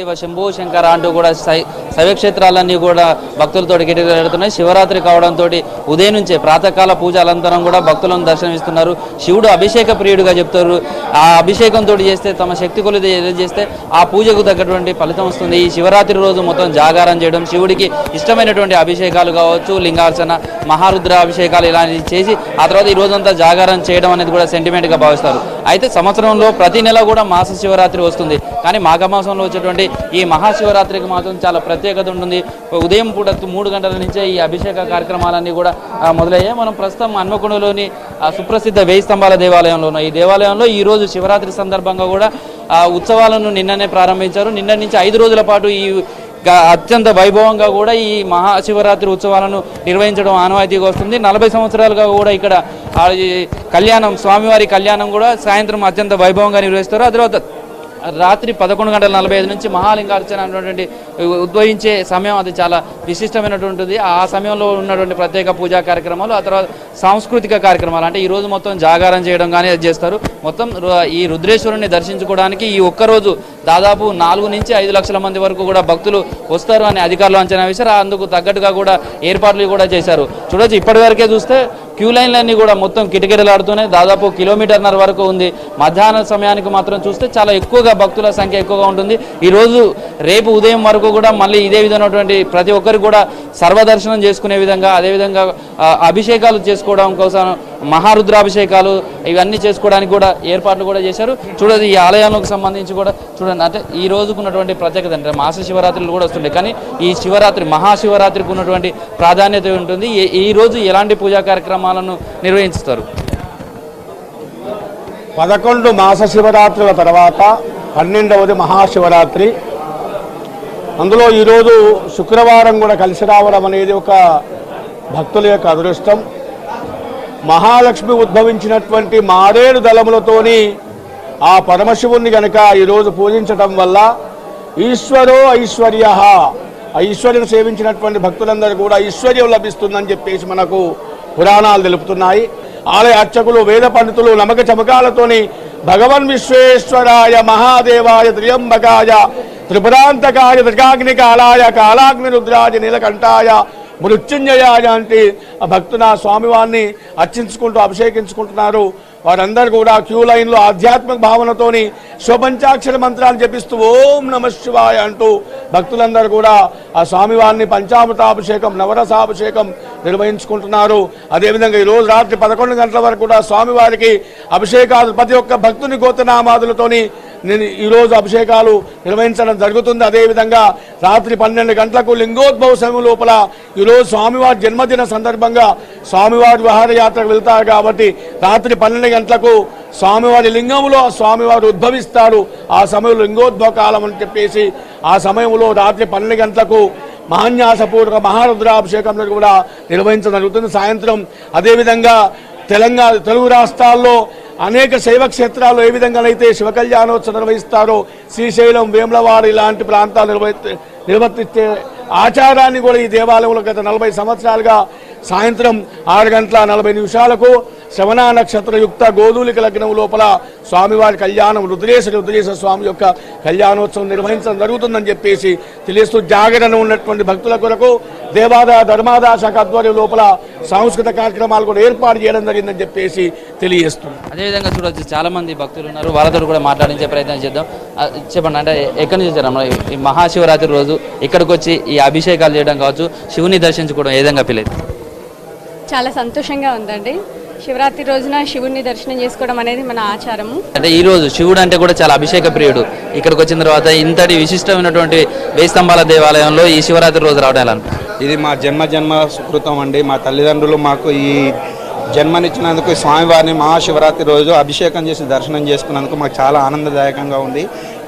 శివ శంభో శంకర అంటూ కూడా శైవక్షేత్రాలన్నీ కూడా భక్తులతో కిటకిటలాడుతున్నాయి. శివరాత్రి కావడంతో ఉదయం నుంచే ప్రాతకాల పూజ అనంతరం కూడా భక్తులను దర్శనమిస్తున్నారు. శివుడు అభిషేక ప్రియుడిగా చెప్తారు. ఆ అభిషేకంతో చేస్తే తమ శక్తి కొలిది ఏదైతే చేస్తే ఆ పూజకు తగ్గటువంటి ఫలితం వస్తుంది. ఈ శివరాత్రి రోజు మొత్తం జాగారం చేయడం, శివుడికి ఇష్టమైనటువంటి అభిషేకాలు కావచ్చు, లింగార్చన, మహారుద్ర అభిషేకాలు ఇలాంటివి చేసి ఆ తర్వాత ఈ రోజంతా జాగారం చేయడం అనేది కూడా సెంటిమెంట్గా భావిస్తారు. అయితే సంవత్సరంలో ప్రతి నెల కూడా మాస శివరాత్రి వస్తుంది. కానీ మాఘమాసంలో వచ్చేటువంటి ఈ మహాశివరాత్రికి మాత్రం చాలా ప్రత్యేకత ఉంటుంది. ఉదయం పూట 3 గంటల నుంచే ఈ అభిషేక కార్యక్రమాలన్నీ కూడా మొదలయ్యాయి. మనం ప్రస్తుతం హన్మకొండలోని సుప్రసిద్ధ 1000 స్తంభాల దేవాలయంలో ఉన్నాం. ఈ దేవాలయంలో ఈరోజు శివరాత్రి సందర్భంగా కూడా ఉత్సవాలను నిన్ననే ప్రారంభించారు. నిన్న నుంచి 5 రోజుల పాటు ఈ అత్యంత వైభవంగా కూడా ఈ మహాశివరాత్రి ఉత్సవాలను నిర్వహించడం ఆనవాయితీగా వస్తుంది. 40 సంవత్సరాలుగా కూడా ఇక్కడ కళ్యాణం, స్వామివారి కళ్యాణం కూడా సాయంత్రం అత్యంత వైభవంగా నిర్వహిస్తారు. ఆ తర్వాత రాత్రి 11:45 నుంచి మహాలింగార్చన అనేటువంటి ఉద్భవించే సమయం అది చాలా విశిష్టమైనటువంటిది. ఆ సమయంలో ఉన్నటువంటి ప్రత్యేక పూజా కార్యక్రమాలు, ఆ తర్వాత సాంస్కృతిక కార్యక్రమాలు, అంటే ఈరోజు మొత్తం జాగారం చేయడం కానీ చేస్తారు. మొత్తం ఈ రుద్రేశ్వరుని దర్శించుకోవడానికి ఈ ఒక్కరోజు దాదాపు 4 నుంచి 5 లక్షల మంది వరకు కూడా భక్తులు వస్తారు అని అధికారులు అంచనా వేశారు. అందుకు తగ్గట్టుగా కూడా ఏర్పాట్లు కూడా చేశారు. చూడొచ్చు, ఇప్పటివరకే చూస్తే క్యూ లైన్లన్నీ కూడా మొత్తం కిటకిటలాడుతూనే దాదాపు 1.5 కిలోమీటర్ల వరకు ఉంది. మధ్యాహ్న సమయానికి మాత్రం చూస్తే చాలా ఎక్కువగా భక్తుల సంఖ్య ఎక్కువగా ఉంటుంది. ఈరోజు రేపు ఉదయం వరకు కూడా మళ్ళీ ఇదే విధమైనటువంటి ప్రతి ఒక్కరికి కూడా సర్వదర్శనం చేసుకునే విధంగా, అదేవిధంగా అభిషేకాలు చేసుకోవడం కోసం మహారుద్రాభిషేకాలు ఇవన్నీ చేసుకోవడానికి కూడా ఏర్పాట్లు కూడా చేశారు. చూడండి, ఈ ఆలయానికి సంబంధించి కూడా చూడండి, అంటే ఈ రోజుకు ఉన్నటువంటి ప్రత్యేకత అంటే మాస శివరాత్రులు కూడా వస్తుండే, కానీ ఈ శివరాత్రి మహాశివరాత్రికి ఉన్నటువంటి ప్రాధాన్యత ఉంటుంది. ఈ రోజు ఎలాంటి పూజా కార్యక్రమాలను నిర్వహిస్తారు? 11 మాస శివరాత్రుల తర్వాత 12వది మహాశివరాత్రి. అందులో ఈరోజు శుక్రవారం కూడా కలిసి రావడం అనేది ఒక భక్తుల యొక్క అదృష్టం. మహాలక్ష్మి ఉద్భవించినటువంటి మారేడు దళములతోని ఆ పరమశివుణ్ణి గనక ఈరోజు పూజించటం వల్ల ఈశ్వరో ఐశ్వర్య, ఐశ్వర్యం సేవించినటువంటి భక్తులందరూ కూడా ఐశ్వర్యం లభిస్తుందని చెప్పేసి మనకు పురాణాలు తెలుపుతున్నాయి. ఆలయ అర్చకులు, వేద పండితులు నమక చమకాలతోని భగవన్ విశ్వేశ్వరాయ మహాదేవాయ త్రియంబకాయ త్రిపురాంతకాయ త్రికాగ్నికాలాయ కాలాగ్ని రుద్రాయ నీలకంఠాయ మృత్యుంజయాయ అంటే భక్తున స్వామివారిని అర్చించుకుంటూ అభిషేకించుకుంటున్నారు. వారందరూ కూడా క్యూ లైన్లో ఆధ్యాత్మిక భావనతోని శివపంచాక్షర మంత్రాలు జపిస్తూ ఓం నమ శివాయ అంటూ భక్తులందరూ కూడా ఆ స్వామివారిని పంచామృతాభిషేకం, నవరసాభిషేకం నిర్వహించుకుంటున్నారు. అదేవిధంగా ఈరోజు రాత్రి 11 గంటల వరకు కూడా స్వామివారికి అభిషేకాలు ప్రతి ఒక్క భక్తుని గోత్రనామాదులతోని ఈరోజు అభిషేకాలు నిర్వహించడం జరుగుతుంది. అదేవిధంగా రాత్రి 12 గంటలకు లింగోద్భవ సమయం లోపల ఈరోజు స్వామివారి జన్మదిన సందర్భంగా స్వామివారి విహారయాత్రకు వెళ్తారు కాబట్టి రాత్రి 12 గంటలకు స్వామివారి లింగంలో స్వామివారు ఉద్భవిస్తారు. ఆ సమయంలో లింగోద్భవ కాలం అని చెప్పేసి ఆ సమయంలో రాత్రి 12 గంటలకు మహాన్యాసపూర్వక మహారుద్రాభిషేకం కూడా నిర్వహించడం జరుగుతుంది సాయంత్రం. అదేవిధంగా తెలుగు రాష్ట్రాల్లో అనేక శైవ క్షేత్రాలు ఏ విధంగా అయితే శివ కళ్యాణోత్సవం నిర్వహిస్తారో శ్రీశైలం, వేములవాడ ఇలాంటి ప్రాంతాలు నిర్వర్తించే ఆచారాన్ని కూడా ఈ దేవాలయంలో గత 40 సంవత్సరాలుగా సాయంత్రం 6:40 శ్రవణ నక్షత్రయుక్త గోధూలిక లగ్నం లోపల స్వామివారి కళ్యాణం రుద్రేశ్వర స్వామి యొక్క కళ్యాణోత్సవం నిర్వహించడం జరుగుతుందని చెప్పేసి తెలియస్తూ జాగరణ ఉన్నటువంటి భక్తుల కొరకు దేవాదాయ ధర్మాదాయ శాఖ ఆధ్వర్యం లోపల సాంస్కృతిక కార్యక్రమాలు కూడా ఏర్పాటు చేయడం జరిగిందని చెప్పేసి తెలియజేస్తుంది. అదేవిధంగా చూడవచ్చు, చాలా మంది భక్తులు ఉన్నారు, వాళ్ళతో కూడా మాట్లాడించే ప్రయత్నం చేద్దాం. చెప్పండి, అంటే ఎక్కడి నుంచి వచ్చారమ్మా ఈ మహాశివరాత్రి రోజు ఇక్కడికి వచ్చి ఈ అభిషేకాలు చేయడం కావచ్చు, శివుని దర్శించుకోవడం ఏ విధంగా ఫీల్ అవుతుంది? చాలా సంతోషంగా ఉందండి. శివరాత్రి రోజున శివుడిని దర్శనం చేసుకోవడం అనేది మన ఆచారము. అంటే ఈ రోజు శివుడు అంటే కూడా చాలా అభిషేక ప్రియుడు. ఇక్కడికి వచ్చిన తర్వాత ఇంతటి విశిష్టమైనటువంటి 1000 స్తంభాల దేవాలయంలో ఈ శివరాత్రి రోజు రావడం ఎలా? ఇది మా జన్మ సుకృతం అండి. మా తల్లిదండ్రులు మాకు ఈ జన్మనిచ్చినందుకు స్వామివారిని మహాశివరాత్రి రోజు అభిషేకం చేసి దర్శనం చేసుకున్నందుకు మాకు చాలా ఆనందదాయకంగా ఉంది.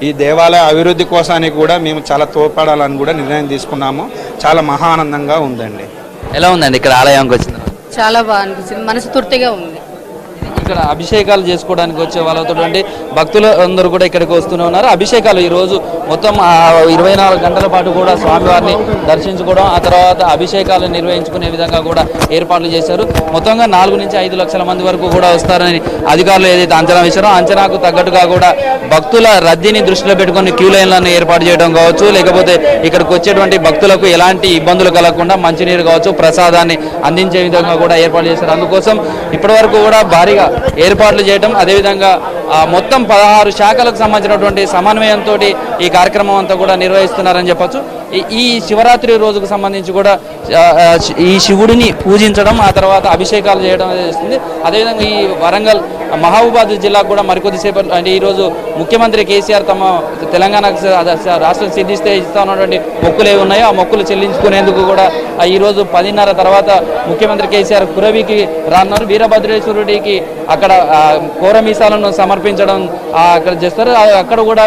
ఈ దేవాలయ అభివృద్ధి కోసానికి కూడా మేము చాలా తోడ్పడాలని కూడా నిర్ణయం తీసుకున్నాము. చాలా మహా ఆనందంగా ఉందండి. ఎలా ఉందండి ఇక్కడ ఆలయానికి వచ్చింది? చాలా బాగా అనిపిస్తుంది, మనసు తృప్తిగా ఉంది. ఇక్కడ అభిషేకాలు చేసుకోవడానికి వచ్చే వాళ్ళతో భక్తులు అందరూ కూడా ఇక్కడికి వస్తూనే ఉన్నారు. అభిషేకాలు ఈరోజు మొత్తం 24 గంటల పాటు కూడా స్వామివారిని దర్శించుకోవడం, ఆ తర్వాత అభిషేకాలు నిర్వహించుకునే విధంగా కూడా ఏర్పాట్లు చేశారు. మొత్తంగా 4 నుంచి 5 లక్షల మంది వరకు కూడా వస్తారని అధికారులు ఏదైతే అంచనా వేశారో అంచనాకు తగ్గట్టుగా కూడా భక్తుల రద్దీని దృష్టిలో పెట్టుకుని క్యూ లైన్లను ఏర్పాటు చేయడం కావచ్చు, లేకపోతే ఇక్కడికి వచ్చేటువంటి భక్తులకు ఎలాంటి ఇబ్బందులు కలగకుండా మంచినీరు కావచ్చు, ప్రసాదాన్ని అందించే విధంగా కూడా ఏర్పాటు చేశారు. అందుకోసం ఇప్పటి వరకు కూడా భారీగా ఏర్పాట్లు చేయడం, అదేవిధంగా మొత్తం 16 శాఖలకు సంబంధించినటువంటి సమన్వయంతో ఈ కార్యక్రమం అంతా కూడా నిర్వహిస్తున్నారని చెప్పొచ్చు. ఈ శివరాత్రి రోజుకు సంబంధించి కూడా ఈ శివుడిని పూజించడం, ఆ తర్వాత అభిషేకాలు చేయడం చేస్తుంది. అదేవిధంగా ఈ వరంగల్ మహబూబాద్ జిల్లాకు కూడా మరికొద్దిసేపు అంటే ఈరోజు ముఖ్యమంత్రి కేసీఆర్ తమ తెలంగాణకు రాష్ట్రం సిద్ధిస్తే ఇస్తా ఉన్నటువంటి మొక్కులు ఏవి ఉన్నాయో ఆ మొక్కులు చెల్లించుకునేందుకు కూడా ఈరోజు 10:30 తర్వాత ముఖ్యమంత్రి కేసీఆర్ కురవికి రానున్నారు. వీరభద్రేశ్వరుడికి అక్కడ కోరమీసాలను సమర్పించడం అక్కడ చేస్తారు. అక్కడ కూడా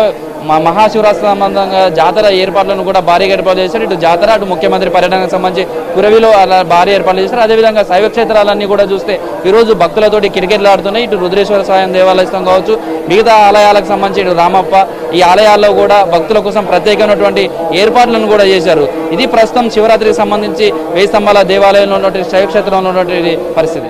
మహాశివరాత్రి సంబంధంగా జాతర ఏర్పాట్లను కూడా భారీగా ఏర్పాటు చేశారు. ఇటు జాతర, అటు ముఖ్యమంత్రి పర్యటనకు సంబంధించి కురవిలో అలా భారీ ఏర్పాట్లు చేశారు. అదేవిధంగా శైవ క్షేత్రాలన్నీ కూడా చూస్తే ఈరోజు భక్తులతోటి కిటకిటలాడుతున్నాయి. ఇటు రుద్రేశ్వర స్వామి దేవాలయం కావచ్చు, మిగతా ఆలయాలకు సంబంధించి ఇటు రామప్ప, ఈ ఆలయాల్లో కూడా భక్తుల కోసం ప్రత్యేకమైనటువంటి ఏర్పాట్లను కూడా చేశారు. ఇది ప్రస్తుతం శివరాత్రికి సంబంధించి 1000 స్తంభాల దేవాలయంలో ఉన్నటువంటి శైవ క్షేత్రంలో ఉన్నటువంటి పరిస్థితి.